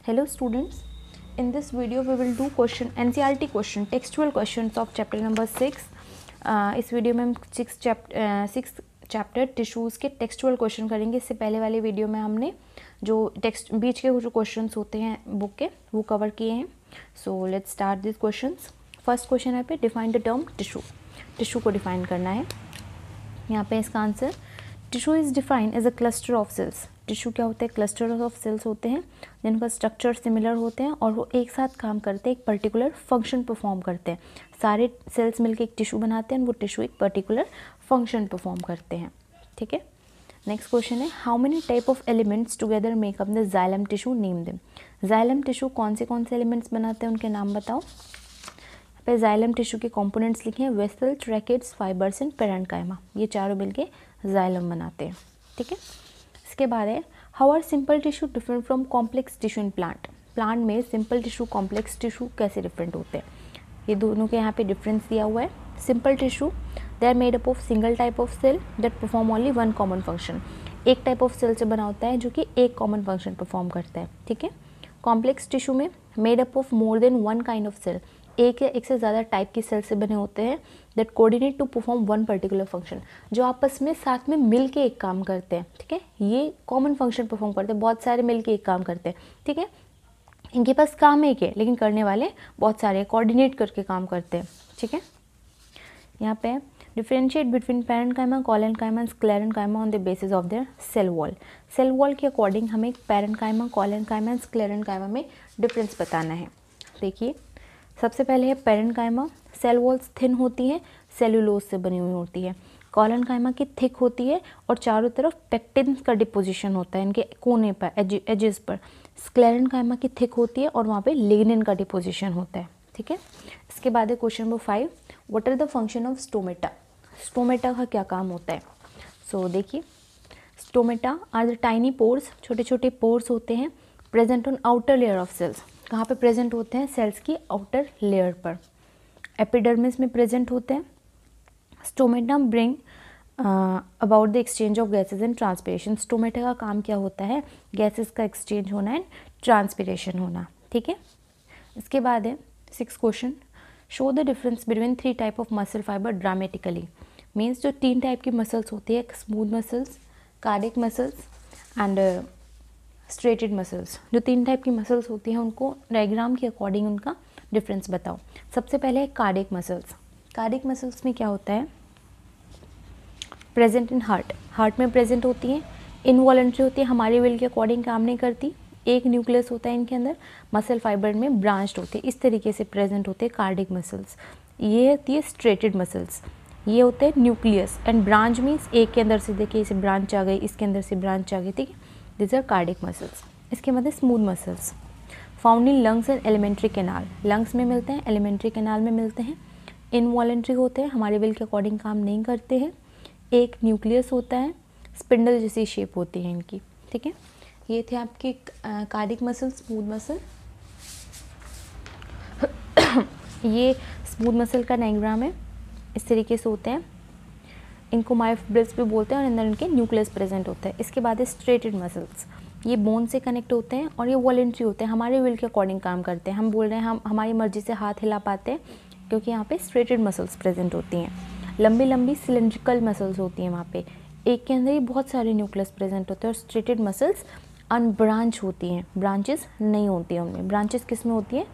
Hello students, in this video we will do question NCERT question textual questions of chapter number 6. इस video में हम six chapter tissues के textual question करेंगे. इससे पहले वाले वीडियो में हमने जो टेक्स्ट बीच के जो क्वेश्चंस होते हैं बुक के वो कवर किए हैं. So let's start this questions. First question है पे define the term tissue. Tissue को डिफाइन करना है. यहाँ पे इसका answer tissue is defined as a cluster of cells. Tissue क्या होते हैं? क्लस्टर ऑफ सेल्स होते हैं जिनका स्ट्रक्चर सिमिलर होते हैं और वो एक साथ काम करते हैं, एक पर्टिकुलर फंक्शन परफॉर्म करते हैं. सारे सेल्स मिलकर एक टिश्यू बनाते हैं, वो टिश्यू एक पर्टिकुलर फंक्शन परफॉर्म करते हैं. ठीक है. नेक्स्ट क्वेश्चन है how many type of elements together make up the xylem tissue, name them. Xylem tissue कौन से एलिमेंट्स बनाते हैं, उनके नाम बताओ. पे जाइलम टिश्यू के कंपोनेंट्स लिखे हैं vessel, tracheids, fibres and parenchyma. ये चारों मिलके जाइलम बनाते हैं. ठीक है. इसके बाद है how are simple tissue different from complex tissue in plant. Plant में सिंपल टिश्यू कॉम्प्लेक्स टिश्यू कैसे डिफरेंट होते हैं. ये दोनों के यहाँ पे डिफरेंस दिया हुआ है. Simple tissue they are made up of single type of cell that perform only one common function. एक टाइप ऑफ सेल से बना होता है जो कि एक कॉमन फंक्शन परफॉर्म करता है. ठीक है. कॉम्प्लेक्स टिश्यू में made up of more than one kind of cell. एक या एक से ज़्यादा टाइप की सेल से बने होते हैं that coordinate to perform one particular function, जो आपस में साथ में मिल के एक काम करते हैं. ठीक है. ये कॉमन फंक्शन परफॉर्म करते हैं, बहुत सारे मिल के एक काम करते हैं. ठीक है. इनके पास काम एक है लेकिन करने वाले बहुत सारे कोऑर्डिनेट करके काम करते हैं. ठीक है. यहाँ पे differentiate between parenchyma, collenchyma, sclerenchyma on the basis of their cell wall. Cell wall के अकॉर्डिंग हमें पेरेन्काइमा, कोलेन्काइमा, स्क्लेरेन्काइमा में डिफरेंस बताना है. देखिए सबसे पहले है पेरेन्काइमा. सेल वॉल्स थिन होती हैं, सेलुलोज से बनी हुई होती है. कोलेन्काइमा की थिक होती है और चारों तरफ पेक्टिन का डिपोजिशन होता है इनके कोने पर, एजेस पर. स्क्लेरेन्काइमा की थिक होती है और वहाँ पे लिग्निन का डिपोजिशन होता है. ठीक है. इसके बाद है question number 5 what are the function of stomata. Stomata का क्या काम होता है. सो देखिए stomata are the tiny pores, छोटे छोटे पोर्स होते हैं present on outer layer of cells. कहाँ पे प्रेजेंट होते हैं? सेल्स की आउटर लेयर पर. एपिडर्मिस में प्रेजेंट होते हैं. Stomata bring about the exchange of gases and transpiration. Stomata का काम क्या होता है? गैसेज का एक्सचेंज होना एंड ट्रांसपिरेशन होना. ठीक है. इसके बाद है 6 question show the difference between 3 type of muscle fibre dramatically. Means जो 3 टाइप की मसल्स होती है, smooth muscles, cardiac muscles and striated muscles. जो 3 टाइप की मसल्स होती हैं उनको डायग्राम के अकॉर्डिंग उनका डिफरेंस बताओ. सबसे पहले है कार्डियक मसल्स. कार्डियक मसल्स में क्या होता है? Present in heart. हार्ट में प्रेजेंट होती हैं. इनवॉलेंट्री होती है, हमारे विल के अकॉर्डिंग काम नहीं करती. एक न्यूक्लियस होता है इनके अंदर. मसल फाइबर में ब्रांच्ड होते हैं. इस तरीके से प्रेजेंट होते हैं कार्डियक मसल्स. ये होती है स्ट्रेटेड मसल्स. ये होते हैं न्यूक्लियस एंड ब्रांच मीन्स एक के अंदर से देखिए इसे ब्रांच आ गई, इसके अंदर से ब्रांच आ गई. ठीक है. This are cardiac muscles. इसके बाद smooth muscles found in lungs and alimentary canal. Lungs में मिलते हैं, एलिमेंट्री कैनाल में मिलते हैं. इनवॉलेंट्री होते हैं, हमारे विल के अकॉर्डिंग काम नहीं करते हैं. एक न्यूक्लियस होता है, स्पिंडल जैसी शेप होती है इनकी. ठीक है. ये थे आपके कार्डियक मसल, स्मूथ मसल. ये स्मूथ मसल का डायग्राम है. इस तरीके से होते हैं. इनको मायोफिब्रिल्स भी बोलते हैं और अंदर इनके न्यूक्लियस प्रेजेंट होता है. इसके बाद है स्ट्रेटेड मसल्स. ये बोन से कनेक्ट होते हैं और ये वॉलेंट्री होते हैं, हमारे विल के अकॉर्डिंग काम करते हैं. हम बोल रहे हैं हम हमारी मर्जी से हाथ हिला पाते हैं क्योंकि यहाँ पे स्ट्रेटेड मसल्स प्रेजेंट होती हैं. लंबी लंबी सिलेंड्रिकल मसल्स होती हैं वहाँ पे. एक के अंदर ही बहुत सारे न्यूक्लियस प्रेजेंट होते हैं. और स्ट्रेटेड मसल्स अनब्रांच होती हैं, ब्रांचेस नहीं होती हैं उनमें. ब्रांचेस किस में होती हैं?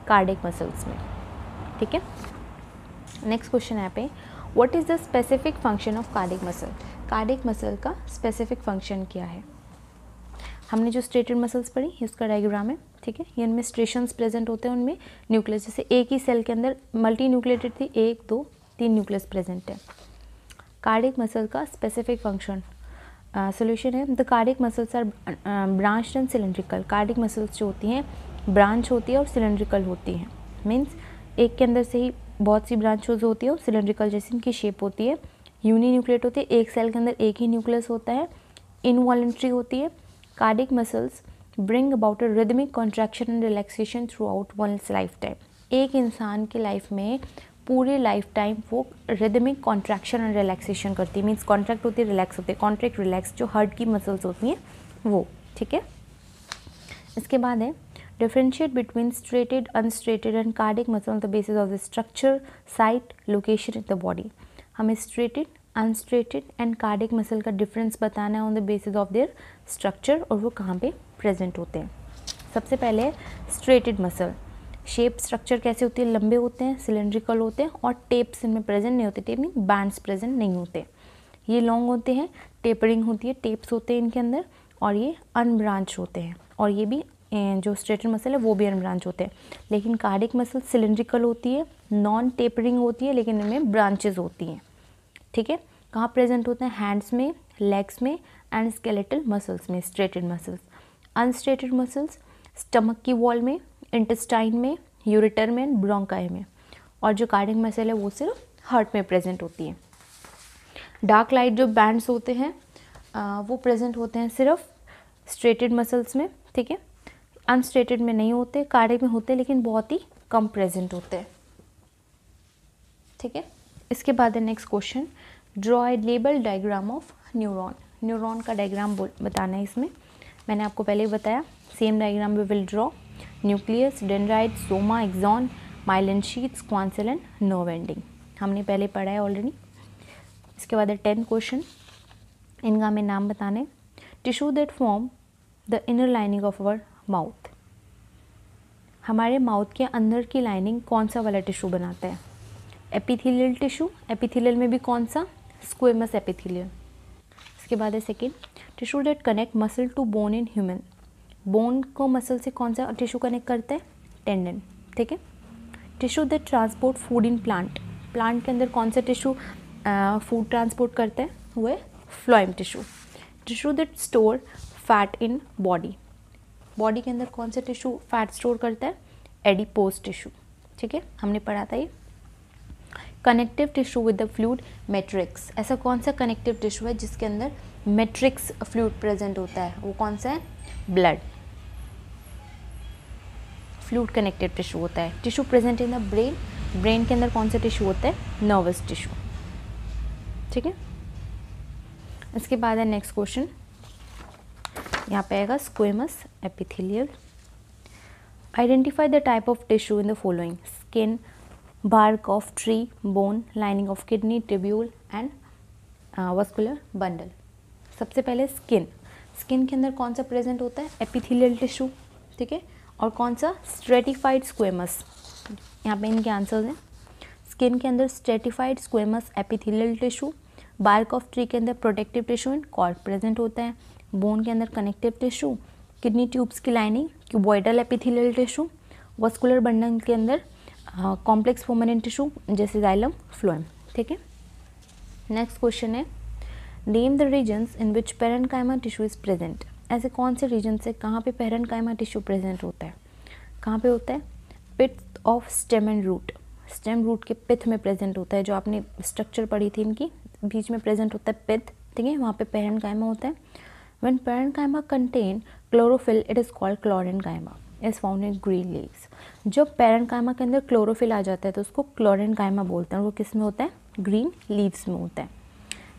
कार्डियक मसल्स में. ठीक है. नेक्स्ट क्वेश्चन है पे what is the specific function of cardiac muscle. Cardiac muscle का स्पेसिफिक फंक्शन क्या है? हमने जो स्ट्रेटेड मसल्स पढ़ी इसका डायग्राम है. ठीक है. ये इनमें स्ट्रेशंस प्रेजेंट होते हैं. उनमें न्यूक्लियस जैसे एक ही सेल के अंदर मल्टी न्यूक्लिएटेड थी, 1 2 3 न्यूक्लियस प्रेजेंट है. कार्डियक मसल का स्पेसिफिक फंक्शन सोल्यूशन है the cardiac muscles are branched and cylindrical. Cardiac muscles जो होती हैं ब्रांच होती है और सिलेंड्रिकल होती हैं. मीन्स एक के अंदर से ही बहुत सी ब्रांचेज होती है और सिलेंड्रिकल जैसी इनकी शेप होती है. यूनी न्यूक्लिएट होती है, एक सेल के अंदर एक ही न्यूक्लियस होता है. इनवॉलेंट्री होती है. Cardiac muscles bring about a rhythmic contraction and relaxation throughout one's life time. एक इंसान के लाइफ में पूरे लाइफ टाइम वो रिदमिक कॉन्ट्रैक्शन एंड रिलैक्सेशन करती है. मीन्स कॉन्ट्रैक्ट होती है, रिलैक्स होती है. कॉन्ट्रैक्ट रिलैक्स जो हार्ट की मसल्स होती हैं वो. ठीक है. इसके बाद है Differentiate between striated, unstriated and cardiac muscle on the basis of the structure, site, location in the body. हमें striated, unstriated and cardiac muscle का difference बताना है on the basis of their structure और वो कहाँ पे present होते हैं. सबसे पहले striated muscle. शेप स्ट्रक्चर कैसे होती है, लंबे होते हैं, सिलेंड्रिकल होते हैं और टेप्स इनमें प्रेजेंट नहीं होते. टेप मीन बैंड्स प्रेजेंट नहीं होते. ये लॉन्ग होते हैं, टेपरिंग होती है, टेप्स होते हैं इनके अंदर और ये अनब्रांच होते हैं. और ये भी जो स्ट्रेटेड मसल है वो भी अनब्रांच होते हैं. लेकिन कार्डियक मसल सिलेंड्रिकल होती है, नॉन टेपरिंग होती है, लेकिन इनमें ब्रांचेज होती हैं. ठीक है, कहाँ प्रेजेंट होते हैं, हैंड्स में, लेग्स में एंड स्केलेटल मसल्स में striated muscles. Unstriated muscles stomach की वॉल में, इंटेस्टाइन में, यूरेटर में, ब्रोंकाई में. और जो कार्डियक मसल है वो सिर्फ हार्ट में प्रेजेंट होती है. डार्क लाइट जो बैंड्स होते हैं वो प्रेजेंट होते हैं सिर्फ स्ट्रेटेड मसल्स में. ठीक है, अनस्ट्रेटेड में नहीं होते, कार्डियक में होते हैं लेकिन बहुत ही कम प्रेजेंट होते हैं. ठीक है, इसके बाद है next question, draw a label diagram of neuron. Neuron का डायग्राम बताना है इसमें. मैंने आपको पहले ही बताया, same diagram we will draw. Nucleus, dendrite, soma, axon, myelin sheets, क्वांसल एंड नर्व एंडिंग. हमने पहले पढ़ा है ऑलरेडी. इसके बाद है 10 क्वेश्चन, इनका हमें नाम बताने. Tissue that form the inner lining of our mouth. हमारे माउथ के अंदर की लाइनिंग कौन सा वाला टिश्यू बनाता है, एपिथेलियल टिश्यू. एपिथेलियल में भी कौन सा, स्क्वेमस एपिथेलियल. इसके बाद है second, tissue that connect muscle to bone in human. Bone को मसल से कौन सा टिश्यू कनेक्ट करता है, टेंडन. ठीक है, tissue that transport food in plant. Plant के अंदर कौन सा टिश्यू फूड ट्रांसपोर्ट करता है, वो है phloem tissue. Tissue that store fat in body. Body के अंदर कौन सा टिश्यू फैट स्टोर करता है, एडिपोज टिश्यू. ठीक है, हमने पढ़ा था ये. Connective tissue with the fluid, matrix. ऐसा कौन सा कनेक्टिव टिश्यू है जिसके अंदर मैट्रिक्स फ्लूइड प्रेजेंट होता है, वो कौन सा है, ब्लड. फ्लूइड कनेक्टिव टिश्यू होता है. Tissue present in the brain. Brain के अंदर कौन सा टिश्यू होता है, नर्वस टिश्यू. ठीक है, इसके बाद है नेक्स्ट क्वेश्चन, यहाँ पे आएगा squamous epithelial. Identify the type of tissue in the following, skin, bark of tree, bone, lining of kidney, tubule and vascular bundle. सबसे पहले स्किन. स्किन के अंदर कौन सा प्रेजेंट होता है, एपिथेलियल टिश्यू. ठीक है, और कौन सा, स्ट्रेटिफाइड स्क्वेमस. यहाँ पे इनके आंसर्स हैं. स्किन के अंदर stratified squamous epithelial tissue. Bark of tree के अंदर protective tissue and cork present होता है. बोन के अंदर कनेक्टिव टिश्यू. किडनी ट्यूब्स की lining cuboidal epithelial tissue. Vascular bundle के अंदर कॉम्प्लेक्स परमानेंट टिश्यू जैसे जाइलम, फ्लोएम. ठीक है, नेक्स्ट क्वेश्चन है, name the regions in which parenchyma tissue is present. ऐसे कौन से रीजन से कहाँ पे पेरेन्काइमा टिश्यू प्रेजेंट होता है, कहाँ पे होता है, pith of stem and root. Stem root के पिथ में प्रेजेंट होता है. जो आपने स्ट्रक्चर पढ़ी थी इनकी, बीच में प्रेजेंट होता है पिथ. ठीक है, वहाँ पे पेरेन्काइमा होता है. When parenchyma contain chlorophyll it is called क्लोरेन्काइमा. Is found in green leaves. जब पेरेन्काइमा के अंदर क्लोरोफिल आ जाता है तो उसको क्लोरेन्काइमा बोलते हैं. वो किस में होता है, ग्रीन लीव्स में होता है.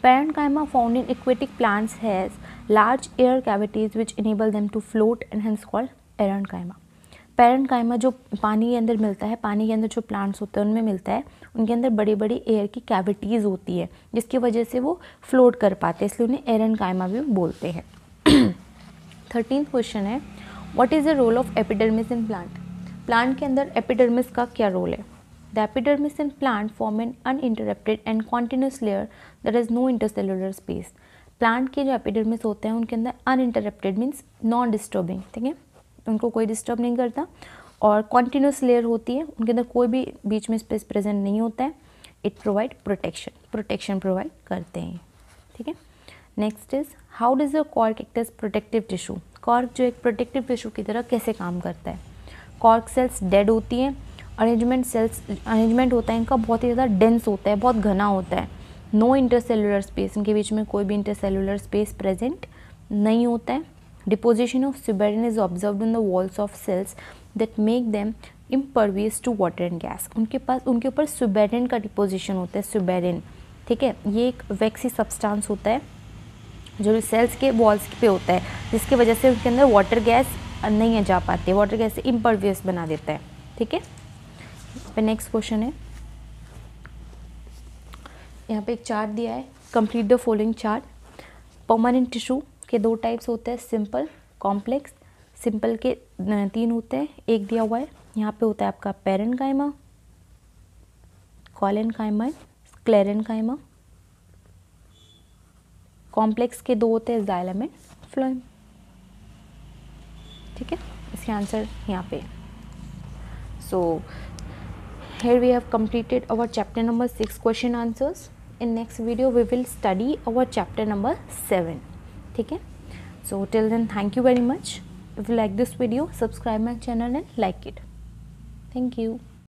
Parenchyma found in aquatic plants has large air cavities which enable them to float and hence called parenchyma. Parenchyma जो पानी के अंदर मिलता है, पानी के अंदर जो प्लांट्स होते हैं उनमें मिलता है, उनके अंदर बड़ी बड़ी एयर की कैविटीज़ होती है जिसकी वजह से वो फ्लोट कर पाते हैं, इसलिए उन्हें एरेन्काइमा भी बोलते हैं. 13th क्वेश्चन है, what is the role of epidermis in plant. Plant के अंदर एपिडर्मिस का क्या रोल है. The epidermis in plant form an uninterrupted and continuous layer that is no intercellular space. Plant के जो एपिडर्मिस होते हैं उनके अंदर अनइंटरप्टेड मीन्स नॉन डिस्टर्बिंग. ठीक है, उनको कोई डिस्टर्ब नहीं करता. और कॉन्टिन्यूस लेयर होती है, उनके अंदर कोई भी बीच में स्पेस प्रेजेंट नहीं होता है. इट प्रोवाइड प्रोटेक्शन प्रोवाइड करते हैं. ठीक है, next is how does the cork act as protective tissue. Cork जो एक प्रोटेक्टिव टिश्यू की तरह कैसे काम करता है. कॉर्क सेल्स डेड होती हैं. अरेंजमेंट होता है इनका बहुत ही ज़्यादा डेंस होता है, बहुत घना होता है. नो इंटरसेलुलर स्पेस, इनके बीच में कोई भी इंटरसेलुलर स्पेस प्रेजेंट नहीं होता है. Deposition of suberin is observed in the walls of cells that make them impervious to water and gas. उनके ऊपर सुबेरिन का डिपोजिशन होता है. सुबेरिन, ठीक है, ये एक वैक्सी सब्सटेंस होता है जो सेल्स के वॉल्स पे होता है, जिसकी वजह से उनके अंदर वाटर गैस नहीं है जा पाते, वाटर कैसे इम्परवियस बना देता है, ठीक है। पे नेक्स्ट क्वेश्चन है, यहाँ पे एक चार्ट दिया है, complete the following chart. Permanent tissue के 2 टाइप्स होते हैं, सिंपल, कॉम्प्लेक्स। सिंपल के 3 होते हैं, एक दिया हुआ है यहाँ पे होता है आपका पेरेन्काइमा, कॉलेनकाइमा, स्क्लेरेनकाइमा। कॉम्प्लेक्स के 2 होते हैं, जाइलम एंड फ्लोएम, ठीक है। इसके आंसर यहाँ पे। सो here we have completed our chapter number 6 question answers. In next video we will study our chapter number 7, ठीक है। So till then thank you very much. If you like this video, subscribe my channel and like it. Thank you.